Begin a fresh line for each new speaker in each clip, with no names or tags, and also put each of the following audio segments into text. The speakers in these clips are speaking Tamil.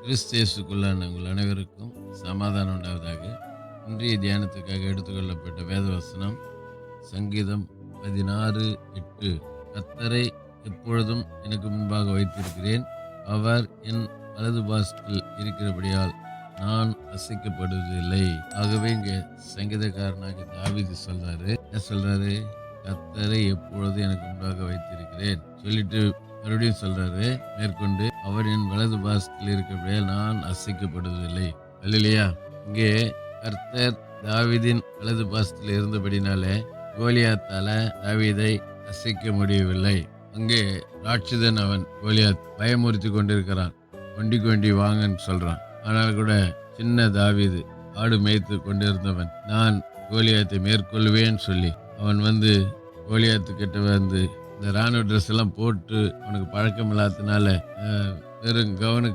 கிறிஸ்தேசுக்குள்ளான உங்கள் அனைவருக்கும் சமாதானம் உண்டாவதாக. இன்றைய தியானத்துக்காக எடுத்துக்கொள்ளப்பட்ட வேத வசனம் சங்கீதம் 16:8. கர்த்தரை எப்பொழுதும் எனக்கு முன்பாக வைத்திருக்கிறேன், அவர் என் வலது பாசத்தில் இருக்கிறபடியால் நான் அசைக்கப்படுவதில்லை. ஆகவே இங்கே சங்கீதக்காரனாகி தாவீது சொல்றாரு, என்ன சொல்றாரு? கர்த்தரை எப்பொழுது எனக்கு முன்பாக வைத்திருக்கிறேன் சொல்லிட்டு மறுபடியும் சொல்றாரு மேற்கொண்டு, அவர் என் வலது பாசத்தில் இருக்கிறபடியால் நான் அசைக்கப்படுவதில்லை. அல்லேலூயா. இங்கே கர்த்தர் தாவீதின் வலது பாசத்தில் இருந்தபடினாலே கோலியாத்தால தாவீதை அசைக்க முடியவில்லை. அங்கே ராட்சதன் அவன் கோலியாத் பயமுறுத்தி கொண்டிருக்கிறான், கொண்டி வாங்கன்னு சொல்றான். ஆனால் கூட சின்ன தாவீது ஆடு மேய்த்து கொண்டிருந்தவன், நான் கோலியாத்தை மேற்கொள்வேன்னு சொல்லி அவன் கோலியாத்து கிட்ட இந்த ராணுவ ட்ரெஸ் எல்லாம் போட்டு அவனுக்கு பழக்கம் இல்லாததுனால வெறும் கவனு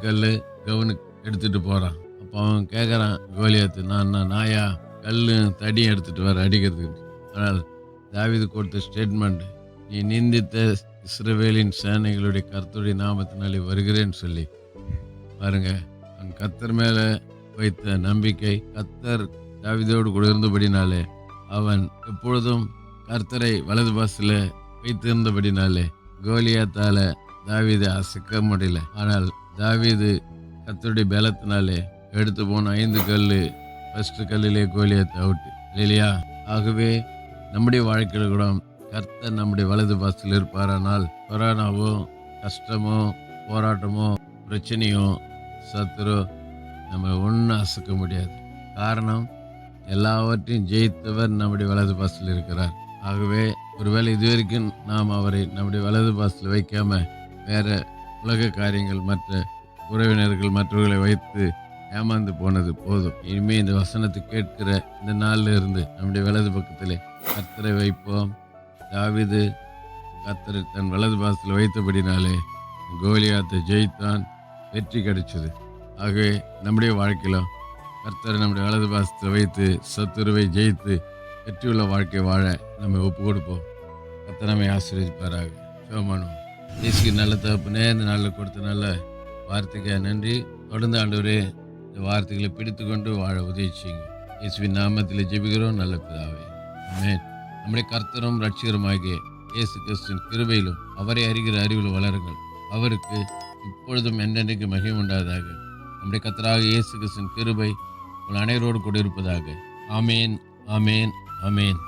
எடுத்துட்டு போறான். அப்போ அவன் கேட்கறான் கோலியாத்து, நான் நாயா கல்லும் தடியும் எடுத்துட்டு வர அடிக்கிறதுக்கு. ஆனால் தாவீது கொடுத்த ஸ்டேட்மெண்ட், நீ நிந்தித்த இஸ்ரவேலின் சேனைகளுடைய கர்த்தருடைய நாமத்தினாலே வருகிறேன்னு சொல்லி பாருங்க. அவன் கர்த்தர் மேல வைத்த நம்பிக்கை, கர்த்தர் தாவீதோடு கூட இருந்தபடினாலே அவன் எப்பொழுதும் கர்த்தரை வலது பாசில வைத்திருந்தபடினாலே கோலியாத்தால தாவீதை அசைக்க முடியல. ஆனால் தாவீது கர்த்தருடைய பலத்தினாலே எடுத்து போன 5 கல்லு, ஃபர்ஸ்ட் கல்லிலே கோலியாத் அவுட். இல்லையா? ஆகவே நம்முடைய வாழ்க்கையில் கூட கர்த்தர் நம்முடைய வலது பாசத்தில் இருப்பாரானால் கொரோனாவோ கஷ்டமோ போராட்டமோ பிரச்சனையோ சத்துரோ நம்ம ஒன்றும் அசைக்க முடியாது. காரணம், எல்லாவற்றையும் ஜெயித்தவர் நம்முடைய வலது பாசத்தில் இருக்கிறார். ஆகவே ஒருவேளை இதுவரைக்கும் நாம் அவரை நம்முடைய வலது பாசத்தில் வைக்காம வேற உலக காரியங்கள், மற்ற உறவினர்கள் மற்றவர்களை வைத்து ஏமாந்து போனது போதும். இனிமே இந்த வசனத்தை கேட்கிற இந்த நாள்ல இருந்து நம்முடைய வலது பக்கத்திலே கர்த்தரை வைப்போம். தாவீது கர்த்தரை தன் வலது பாசத்தில் வைத்தபடினாலே கோலியாத்தை ஜெயித்தான், வெற்றி கிடைச்சது. ஆகவே நம்முடைய வாழ்க்கையிலும் கர்த்தரை நம்முடைய வலது பாசத்தில் வைத்து சத்துருவை ஜெயித்து வெற்றியுள்ள வாழ்க்கை வாழ நம்ம ஒப்பு கொடுப்போம். கர்த்தர் நம்மை ஆசீர்வதிப்பாராக. ஜெபம். இயேசுக்கு நல்ல தகப்பனே, இந்த நாளில் கொடுத்த நல்ல வார்த்தைக்கு நன்றி. தொடர்ந்து ஆண்டவரே இந்த வார்த்தைகளை பிடித்து கொண்டு வாழ உதவி செய்யுங்க. இயேசுவின் நாமத்தில் ஜெபிக்கிறோம் நல்ல பிதாவே, ஆமென். நம்முடைய கர்த்தரும் ரட்சகருமாகிய இயேசு கிறிஸ்துவின் கிருபையிலும் அவரை அறிகிற அறிவிலும் வளருங்கள். அவருக்கு இப்பொழுதும் என்றென்றைக்கு மகிமை உண்டாவதாக. நம்முடைய கர்த்தராகிய இயேசு கிறிஸ்துவின் கிருபை உங்கள் அனைவரோடு கூட இருப்பதாக. ஆமேன், ஆமேன், ஆமேன்.